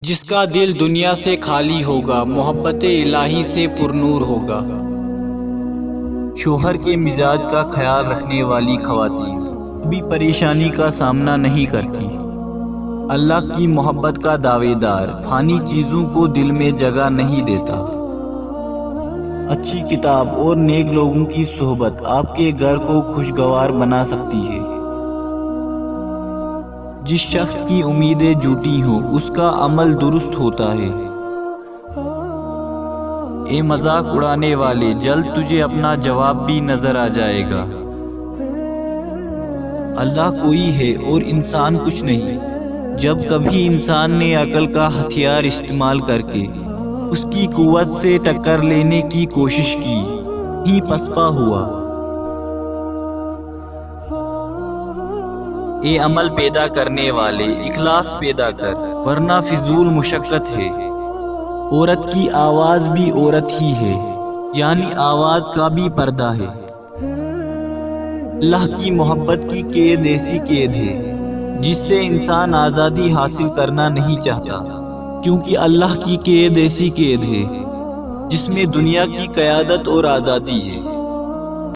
جس کا دل دنیا سے خالی ہوگا، محبت الہی سے پرنور ہوگا۔ شوہر کے مزاج کا خیال رکھنے والی خواتین کبھی پریشانی کا سامنا نہیں کرتی۔ اللہ کی محبت کا دعوے دار فانی چیزوں کو دل میں جگہ نہیں دیتا۔ اچھی کتاب اور نیک لوگوں کی صحبت آپ کے گھر کو خوشگوار بنا سکتی ہے۔ جس شخص کی امیدیں جھوٹی ہوں اس کا عمل درست ہوتا ہے۔ اے مذاق اڑانے والے، جلد تجھے اپنا جواب بھی نظر آ جائے گا۔ اللہ کوئی ہے اور انسان کچھ نہیں۔ جب کبھی انسان نے عقل کا ہتھیار استعمال کر کے اس کی قوت سے ٹکر لینے کی کوشش کی، ہی پسپا ہوا۔ اے عمل پیدا کرنے والے، اخلاص پیدا کر، ورنہ فضول مشقت ہے۔ عورت کی آواز بھی عورت ہی ہے، یعنی آواز کا بھی پردہ ہے۔ اللہ کی محبت کی قید ایسی قید ہے جس سے انسان آزادی حاصل کرنا نہیں چاہتا، کیونکہ اللہ کی قید ایسی قید ہے جس میں دنیا کی قیادت اور آزادی ہے۔